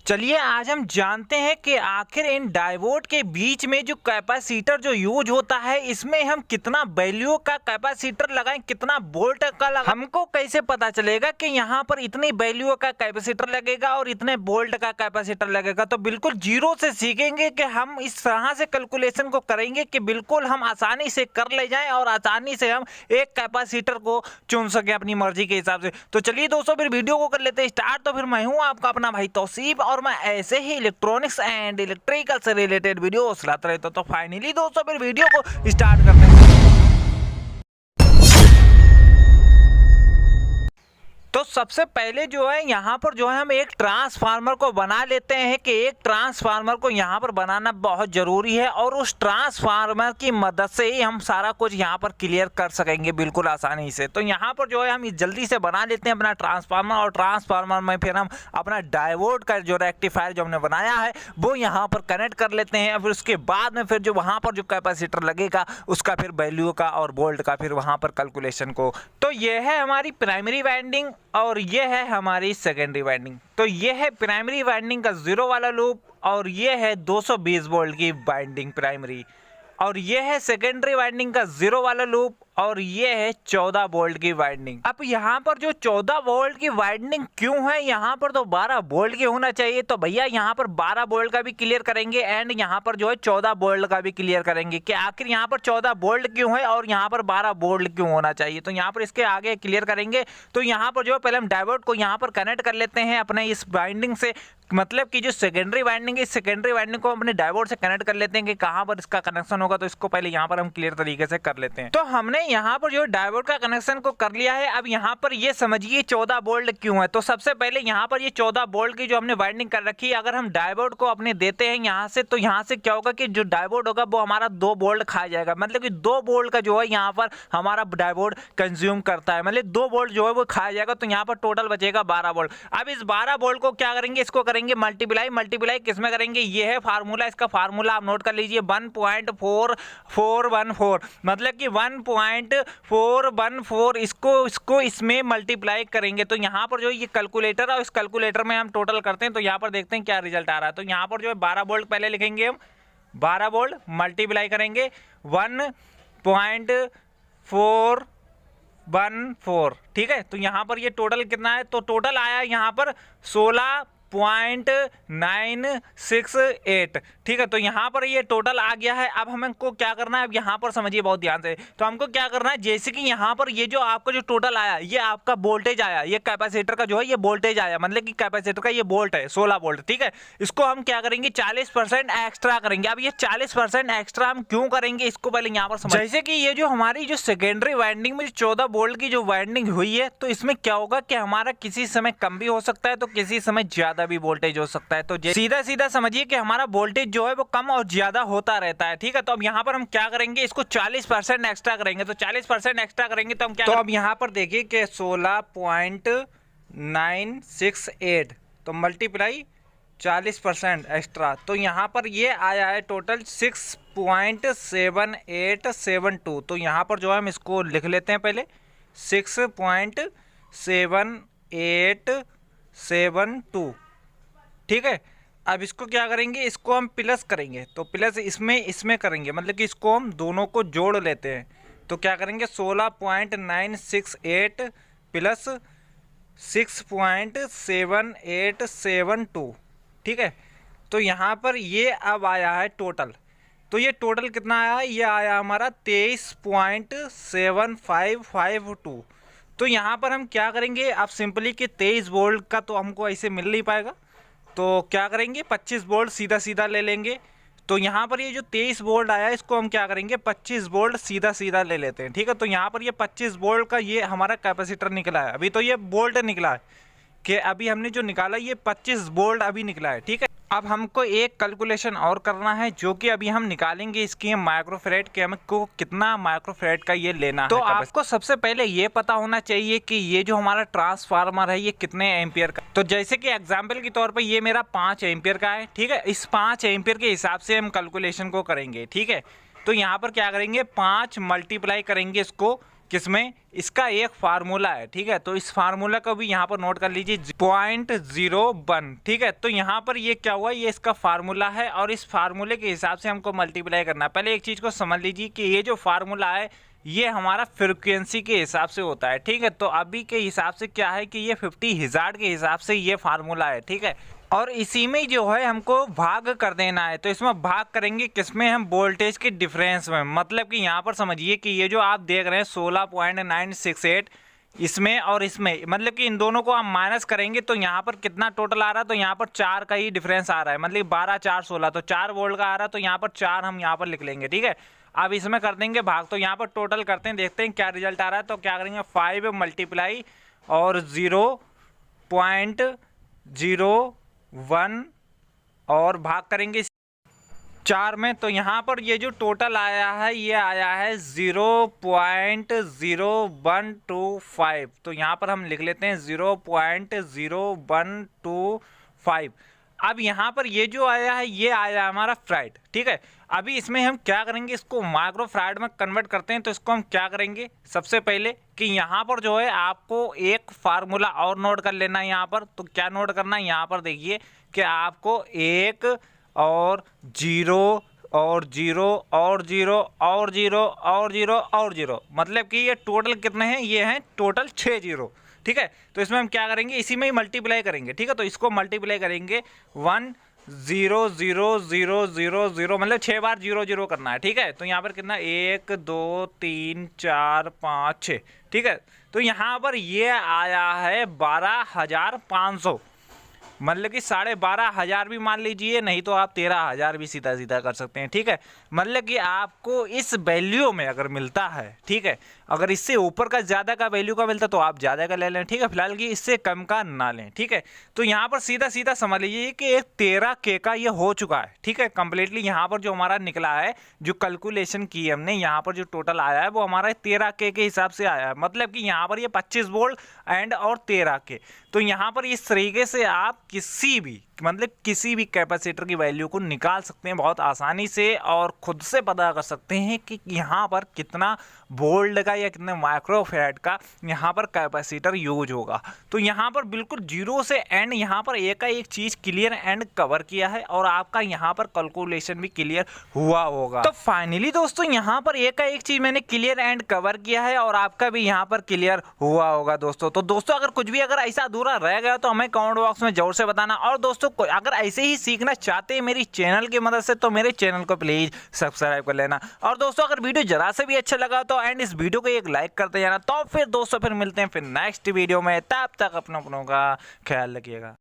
चलिए आज हम जानते हैं कि आखिर इन डायोड के बीच में जो कैपेसिटर जो यूज होता है इसमें हम कितना वैल्यू का कैपेसिटर लगाएं, कितना वोल्ट का लगाएं। हमको कैसे पता चलेगा कि यहाँ पर इतनी वैल्यू का कैपेसिटर लगेगा और इतने वोल्ट का कैपेसिटर लगेगा। तो बिल्कुल जीरो से सीखेंगे कि हम इस तरह से कैलकुलेशन को करेंगे कि बिल्कुल हम आसानी से कर ले जाएं और आसानी से हम एक कैपेसिटर को चुन सकें अपनी मर्जी के हिसाब से। तो चलिए दोस्तों फिर वीडियो को कर लेते हैं स्टार्ट। तो फिर मैं हूँ आपका अपना भाई तौसीफ और मैं ऐसे ही इलेक्ट्रॉनिक्स एंड इलेक्ट्रिकल से रिलेटेड वीडियोस लाता रहता हूं। तो फाइनली दोस्तों फिर वीडियो को स्टार्ट करते हैं। तो सबसे पहले जो है यहाँ पर जो है हम एक ट्रांसफार्मर को बना लेते हैं कि एक ट्रांसफार्मर को यहाँ पर बनाना बहुत ज़रूरी है और उस ट्रांसफार्मर की मदद से ही हम सारा कुछ यहाँ पर क्लियर कर सकेंगे बिल्कुल आसानी से। तो यहाँ पर जो है हम जल्दी से बना लेते हैं अपना ट्रांसफार्मर और ट्रांसफार्मर में फिर हम अपना डायोड का जो रेक्टिफायर जो हमने बनाया है वो यहाँ पर कनेक्ट कर लेते हैं। फिर उसके बाद में फिर जो वहाँ पर जो कैपेसिटर लगेगा उसका फिर वैल्यू का और वोल्ट का फिर वहाँ पर कैलकुलेशन को। तो ये है हमारी प्राइमरी वाइंडिंग और ये है हमारी सेकेंडरी वाइंडिंग। तो ये है प्राइमरी वाइंडिंग का जीरो वाला लूप और ये है 220 वोल्ट की वाइंडिंग प्राइमरी, और ये है सेकेंडरी वाइंडिंग का जीरो वाला लूप और ये है 14 वोल्ट की वाइंडिंग। अब यहाँ पर जो 14 वोल्ट की वाइंडिंग क्यों है, यहाँ पर तो 12 वोल्ट की होना चाहिए। तो भैया यहाँ पर 12 वोल्ट का भी क्लियर करेंगे एंड यहाँ पर जो है 14 वोल्ट का भी क्लियर करेंगे कि आखिर यहाँ पर 14 वोल्ट क्यों है और यहाँ पर 12 वोल्ट क्यों होना चाहिए। तो यहाँ पर इसके आगे क्लियर करेंगे। तो यहाँ पर जो है पहले हम डायोड को यहाँ पर कनेक्ट कर लेते हैं अपने इस वाइंडिंग से, मतलब कि जो सेकेंडरी वाइंडिंग है इस सेकेंडरी वाइंडिंग को अपने डायोड से कनेक्ट कर लेते हैं कि कहाँ पर इसका कनेक्शन होगा। तो इसको पहले यहाँ पर हम क्लियर तरीके से कर लेते हैं। तो हमने यहाँ पर जो डायोड का कनेक्शन को कर लिया है। अब यहाँ पर ये समझिए 14 वोल्ट क्यों है। तो सबसे पहले यहाँ पर ये 14 वोल्ट की जो हमने वाइंडिंग कर रखी है, अगर हम डायोड को अपने देते हैं यहाँ से तो यहाँ से क्या होगा कि जो डायोड होगा वो हमारा 2 वोल्ट खा जाएगा। मतलब कि 2 वोल्ट का जो है यहाँ पर हमारा डायोड कंज्यूम करता है, मतलब 2 वोल्ट जो है वो खा जाएगा। तो यहाँ पर टोटल बचेगा 12 वोल्ट। अब इस 12 वोल्ट को क्या करेंगे, इसको करेंगे मल्टीप्लाई किसमें करेंगे, ये है फार्मूला। इसका फार्मूला आप नोट कर लीजिए 1.4414, मतलब कि 1.414 इसको इसमें मल्टीप्लाई करेंगे। तो यहाँ पर जो ये कैलकुलेटर है इस कैलकुलेटर में हम टोटल करते हैं तो यहाँ पर देखते हैं क्या रिजल्ट आ रहा है। तो यहाँ पर जो है 12 वोल्ट पहले लिखेंगे हम, 12 वोल्ट मल्टीप्लाई करेंगे 1.414, ठीक है। तो यहाँ पर ये टोटल कितना है, तो टोटल आया यहाँ पर 16.968, ठीक है। तो यहाँ पर ये टोटल आ गया है। अब हमको क्या करना है, अब यहाँ पर समझिए बहुत ध्यान से। तो हमको क्या करना है, जैसे कि यहाँ पर ये जो आपका जो टोटल आया ये आपका वोल्टेज आया, ये कैपेसिटर का जो है ये वोल्टेज आया, मतलब कि कैपेसिटर का ये वोल्ट है 16 वोल्ट, ठीक है। इसको हम क्या करेंगे 40% एक्स्ट्रा करेंगे। अब ये 40% एक्स्ट्रा हम क्यों करेंगे इसको पहले यहाँ पर समझ। जैसे कि ये जो हमारी जो सेकेंडरी वाइंडिंग में 14 वोल्ट की जो वाइंडिंग हुई है तो इसमें क्या होगा कि हमारा किसी समय कम भी हो सकता है तो किसी समय ज्यादा भी वोल्टेज हो सकता है। तो सीधा समझिए कि हमारा वोल्टेज जो है वो कम और ज्यादा होता रहता है, ठीक है। तो अब यहाँ पर हम क्या करेंगे, इसको 40% एक्स्ट्रा करेंगे। तो 40% एक्स्ट्रा करेंगे तो हम क्या, तो अब यहाँ पर देखिए कि 16.968 तो मल्टीप्लाई 40% एक्स्ट्रा, तो यहाँ पर ये आया है टोटल 6.7872। तो यहाँ पर जो है हम इसको लिख लेते हैं पहले 6.7872, ठीक है। अब इसको क्या करेंगे, इसको हम प्लस करेंगे। तो प्लस इसमें करेंगे, मतलब कि इसको हम दोनों को जोड़ लेते हैं। तो क्या करेंगे 16.968 प्लस 6.7872, ठीक है। तो यहाँ पर ये अब आया है टोटल। तो ये टोटल कितना आया, ये आया हमारा 23.7552। तो यहाँ पर हम क्या करेंगे, अब सिंपली कि 23 वोल्ट का तो हमको ऐसे मिल नहीं पाएगा, तो क्या करेंगे 25 वोल्ट सीधा ले लेंगे। तो यहाँ पर ये जो 23 वोल्ट आया इसको हम क्या करेंगे 25 वोल्ट सीधा ले लेते हैं, ठीक है। तो यहाँ पर ये 25 वोल्ट का ये हमारा कैपेसिटर निकला है। अभी तो ये वोल्ट निकला है कि अभी हमने जो निकाला ये 25 वोल्ट अभी निकला है, ठीक है। अब हमको एक कैलकुलेशन और करना है जो कि अभी हम निकालेंगे इसकी माइक्रोफैराड के हमको कितना माइक्रोफैराड का ये लेना है। तो आपको सबसे पहले ये पता होना चाहिए कि ये जो हमारा ट्रांसफार्मर है ये कितने एम्पियर का। तो जैसे कि एग्जांपल के तौर पे ये मेरा 5 एम्पियर का है, ठीक है। इस 5 एम्पियर के हिसाब से हम कैलकुलेशन को करेंगे, ठीक है। तो यहाँ पर क्या करेंगे 5 मल्टीप्लाई करेंगे इसको किसमें, इसका एक फार्मूला है, ठीक है। तो इस फार्मूला को भी यहाँ पर नोट कर लीजिए 0.01, ठीक है। तो यहाँ पर ये क्या हुआ, ये इसका फार्मूला है और इस फार्मूले के हिसाब से हमको मल्टीप्लाई करना है। पहले एक चीज़ को समझ लीजिए कि ये जो फार्मूला है ये हमारा फ्रिक्वेंसी के हिसाब से होता है, ठीक है। तो अभी के हिसाब से क्या है कि ये 50 हज़ार के हिसाब से ये फार्मूला है, ठीक है। और इसी में जो है हमको भाग कर देना है। तो इसमें भाग करेंगे किसमें, हम वोल्टेज के डिफरेंस में। मतलब कि यहाँ पर समझिए कि ये जो आप देख रहे हैं 16.968 इसमें और इसमें, मतलब कि इन दोनों को हम माइनस करेंगे तो यहाँ पर कितना टोटल आ रहा है, तो यहाँ पर 4 का ही डिफरेंस आ रहा है। मतलब 12 4 16, तो 4 वोल्ट का आ रहा है, तो यहाँ पर 4 हम यहाँ पर लिख लेंगे, ठीक है। अब इसमें कर देंगे भाग, तो यहाँ पर टोटल करते हैं, देखते हैं क्या रिजल्ट आ रहा है। तो क्या करेंगे 5 मल्टीप्लाई और 0.01 और भाग करेंगे 4 में। तो यहाँ पर ये जो टोटल आया है ये आया है 0.0125। तो यहाँ पर हम लिख लेते हैं 0.0125। अब यहाँ पर ये जो आया है ये आया हमारा फ्राइड, ठीक है। अभी इसमें हम क्या करेंगे, इसको माइक्रो फ्राइड में कन्वर्ट करते हैं। तो इसको हम क्या करेंगे, सबसे पहले कि यहाँ पर जो है आपको एक फार्मूला और नोट कर लेना है यहाँ पर। तो क्या नोट करना है, यहाँ पर देखिए कि आपको 1 और 0 और 0 और 0 और 0 और 0 और 0, मतलब कि ये टोटल कितने हैं, ये हैं टोटल 6 0, ठीक है। तो इसमें हम क्या करेंगे, इसी में ही मल्टीप्लाई करेंगे, ठीक है। तो इसको मल्टीप्लाई करेंगे 1 0 0 0 0 0, मतलब 6 बार 0 0 करना है, ठीक है। तो यहाँ पर कितना 1 2 3 4 5 6, ठीक है। तो यहाँ पर ये आया है 12,500, मतलब कि 12,500 भी मान लीजिए, नहीं तो आप 13,000 भी सीधा सीधा कर सकते हैं, ठीक है। मतलब कि आपको इस वैल्यू में अगर मिलता है, ठीक है, अगर इससे ऊपर का ज़्यादा का वैल्यू का मिलता तो आप ज़्यादा का ले लें, ठीक है। फिलहाल कि इससे कम का ना लें, ठीक है। तो यहाँ पर सीधा सीधा समझ लीजिए कि एक 13K का ये हो चुका है, ठीक है, कंप्लीटली। यहाँ पर जो हमारा निकला है, जो कैलकुलेशन की हमने, यहाँ पर जो टोटल आया है वो हमारा 13K के हिसाब से आया है। मतलब कि यहाँ पर ये 25 वोल्ट एंड और 13K। तो यहाँ पर इस तरीके से आप किसी भी कैपेसिटर की वैल्यू को निकाल सकते हैं बहुत आसानी से, और खुद से पता कर सकते हैं कि यहाँ पर कितना वोल्ट का या कितने माइक्रोफैराड का यहाँ पर कैपेसिटर यूज होगा। तो यहाँ पर बिल्कुल जीरो से एंड यहाँ पर एक का एक चीज़ क्लियर एंड कवर किया है और आपका यहाँ पर कैलकुलेशन भी क्लियर हुआ होगा। तो फाइनली दोस्तों यहाँ पर एक का एक चीज़ मैंने क्लियर एंड कवर किया है और आपका भी यहाँ पर क्लियर हुआ होगा दोस्तों। तो दोस्तों अगर कुछ भी अगर ऐसा अधूरा रह गया तो हमें कमेंट बॉक्स में जरूर से बताना। और दोस्तों अगर ऐसे ही सीखना चाहते हैं मेरी चैनल की मदद से तो मेरे चैनल को प्लीज सब्सक्राइब कर लेना। और दोस्तों अगर वीडियो जरा से भी अच्छा लगा तो एंड इस वीडियो को एक लाइक करते जाना। तो फिर दोस्तों फिर मिलते हैं फिर नेक्स्ट वीडियो में, तब तक अपनों का ख्याल रखिएगा।